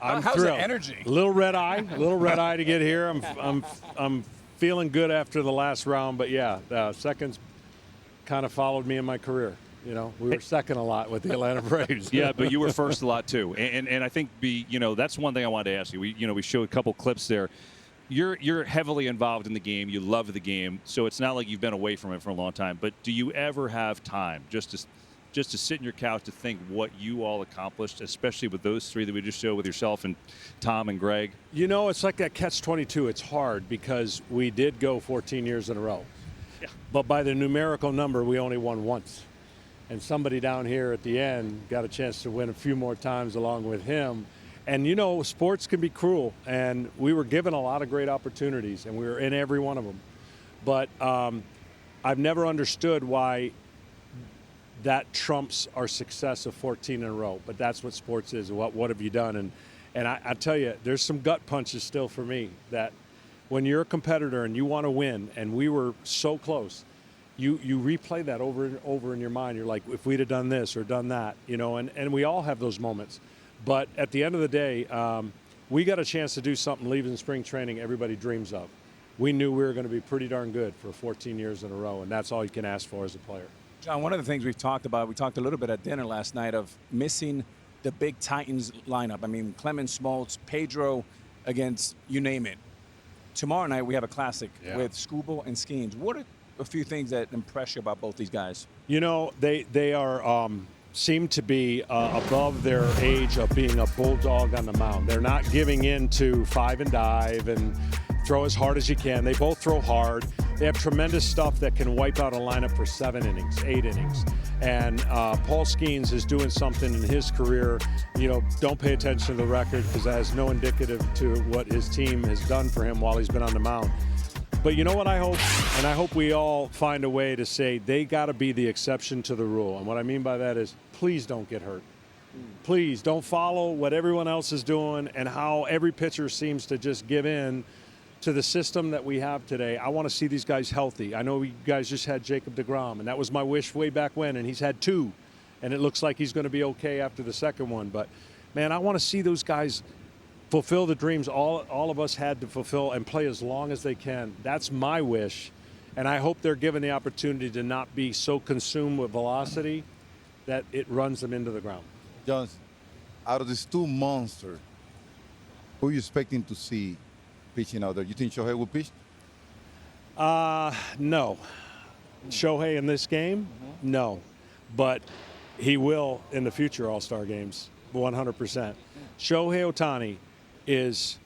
I'm How's thrilled. the energy? A little red eye to get here. I'm feeling good after the last round, but yeah, seconds kind of followed me in my career. You know, we were second a lot with the Atlanta Braves. Yeah, but you were first a lot too, and I think that's one thing I wanted to ask you. We showed a couple clips there. You're heavily involved in the game. You love the game, so it's not like you've been away from it for a long time. But do you ever have time just to sit in your couch to think what you all accomplished, especially with those three that we just showed with yourself and Tom and Greg? You know, it's like that catch-22. It's hard because we did go 14 years in a row. Yeah. But by the numerical number, we only won once. And somebody down here at the end got a chance to win a few more times along with him. And, you know, sports can be cruel. And we were given a lot of great opportunities, and we were in every one of them. But I've never understood why that trumps our success of 14 in a row. But that's what sports is. What have you done? And I tell you, there's some gut punches still for me that when you're a competitor and you want to win, and we were so close, you replay that over and over in your mind. You're like, if we'd have done this or done that, you know, and we all have those moments. But at the end of the day, we got a chance to do something leaving spring training everybody dreams of. We knew we were going to be pretty darn good for 14 years in a row, and that's all you can ask for as a player. John, one of the things we've talked about, we talked a little bit at dinner last night of missing the big Titans lineup. I mean, Clemens, Smoltz, Pedro against you name it. Tomorrow night we have a classic with Skubal and Skeens. What are a few things that impress you about both these guys? You know, they are seem to be above their age of being a bulldog on the mound. They're not giving in to five and dive and throw as hard as you can. They both throw hard. They have tremendous stuff that can wipe out a lineup for 7 innings, 8 innings. And Paul Skeens is doing something in his career. You know, don't pay attention to the record because that has no indicative to what his team has done for him while he's been on the mound. But you know what I hope? And I hope we all find a way to say they got to be the exception to the rule. And what I mean by that is please don't get hurt. Please don't follow what everyone else is doing and how every pitcher seems to just give in to the system that we have today. I want to see these guys healthy. I know you guys just had Jacob deGrom, and that was my wish way back when, and he's had 2. And it looks like he's going to be okay after the second one. But, man, I want to see those guys fulfill the dreams all of us had to fulfill and play as long as they can. That's my wish, and I hope they're given the opportunity to not be so consumed with velocity that it runs them into the ground. John, out of these 2 monsters, who are you expecting to see pitching out there? You think Shohei will pitch? No. Shohei in this game? No. But he will in the future All-Star games, 100%. Shohei Ohtani is,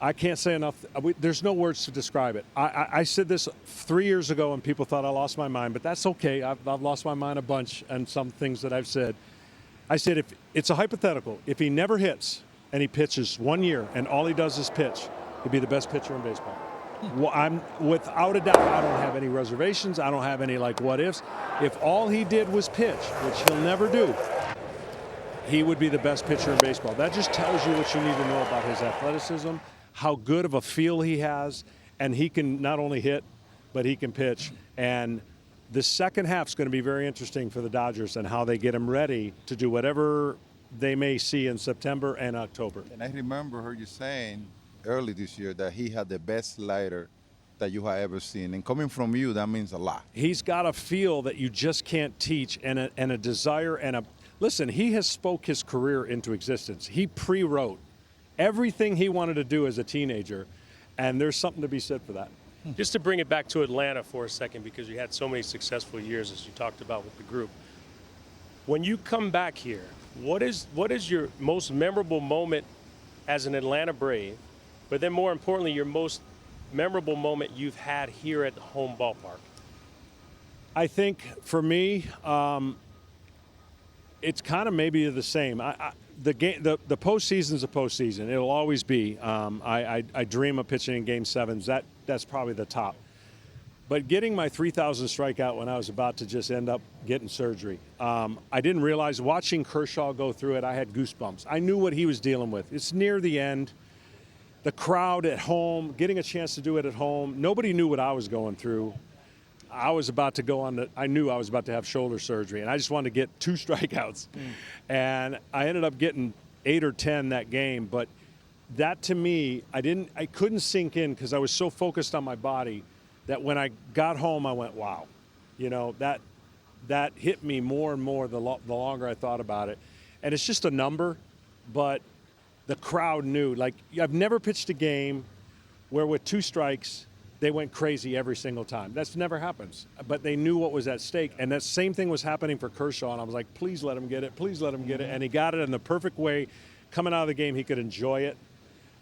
I can't say enough. There's no words to describe it. I said this 3 years ago and people thought I lost my mind, but that's okay. I've lost my mind a bunch on some things that I've said. I said if it's a hypothetical. If he never hits and he pitches 1 year and all he does is pitch, he'd be the best pitcher in baseball. Well, I'm without a doubt. I don't have any reservations. I don't have any like what ifs. If all he did was pitch, which he'll never do, he would be the best pitcher in baseball. That just tells you what you need to know about his athleticism, how good of a feel he has, and he can not only hit, but he can pitch. And the second half is going to be very interesting for the Dodgers and how they get him ready to do whatever they may see in September and October. And I remember her you saying early this year that he had the best slider that you have ever seen. And coming from you, that means a lot. He's got a feel that you just can't teach and a desire and a – listen, he has spoke his career into existence. He pre-wrote everything he wanted to do as a teenager, and there's something to be said for that. Just to bring it back to Atlanta for a second, because you had so many successful years, as you talked about with the group. When you come back here, what is your most memorable moment as an Atlanta Brave, but then more importantly, your most memorable moment you've had here at the home ballpark? I think for me, it's kind of maybe the same. The postseason's a postseason. It'll always be. I dream of pitching in Game 7s. That's probably the top. But getting my 3,000 strikeout when I was about to just end up getting surgery, I didn't realize. Watching Kershaw go through it, I had goosebumps. I knew what he was dealing with. It's near the end. The crowd at home, getting a chance to do it at home. Nobody knew what I was going through. I was about to go on I knew I was about to have shoulder surgery, and I just wanted to get 2 strikeouts. And I ended up getting 8 or 10 that game, but that to me, I couldn't sink in because I was so focused on my body that when I got home, I went, wow, you know, that hit me more and more the longer I thought about it. And it's just a number, but the crowd knew. Like, I've never pitched a game where with 2 strikes, they went crazy every single time. That's never happens. But they knew what was at stake. And that same thing was happening for Kershaw. And I was like, please let him get it. Please let him get it. And he got it in the perfect way. Coming out of the game, he could enjoy it.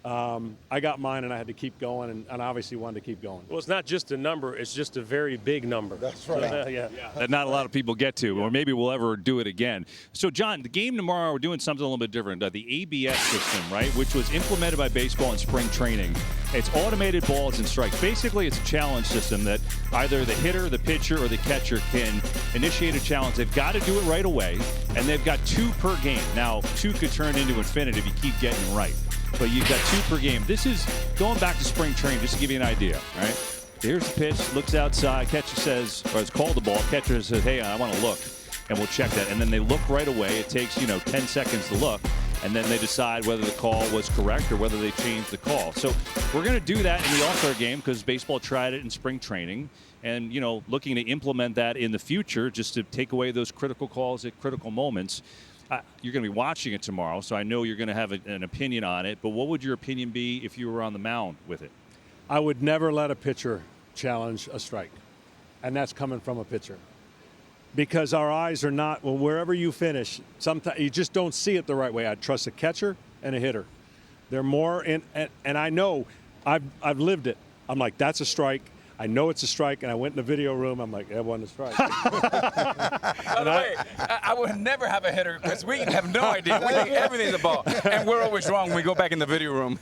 I got mine, and I had to keep going, and obviously wanted to keep going. Well, it's not just a number; it's just a very big number. That's right. Yeah. That not a lot of people get to, or maybe we'll ever do it again. So, John, the game tomorrow, we're doing something a little bit different. The ABS system, right, which was implemented by baseball in spring training. It's automated balls and strikes. Basically, it's a challenge system that either the hitter, the pitcher, or the catcher can initiate a challenge. They've got to do it right away, and they've got 2 per game. Now, 2 could turn into infinite if you keep getting it right. But you've got 2 per game. This is going back to spring training, just to give you an idea, right? Here's the pitch, looks outside, catcher says, or it's called the ball, catcher says, hey, I want to look, and we'll check that. And then they look right away. It takes, 10 seconds to look, and then they decide whether the call was correct or whether they changed the call. So we're going to do that in the All-Star game because baseball tried it in spring training, and, looking to implement that in the future just to take away those critical calls at critical moments. You're going to be watching it tomorrow, so I know you're going to have an opinion on it. But what would your opinion be if you were on the mound with it? I would never let a pitcher challenge a strike, and that's coming from a pitcher. Because our eyes are not, well, wherever you finish, sometimes you just don't see it the right way. I trust a catcher and a hitter. They're more in, and I know I've lived it. I'm like, that's a strike. I know it's a strike, and I went in the video room. I'm like, that wasn't a strike. By the way, I would never have a hitter because we have no idea. We think everything's a ball, and we're always wrong when we go back in the video room.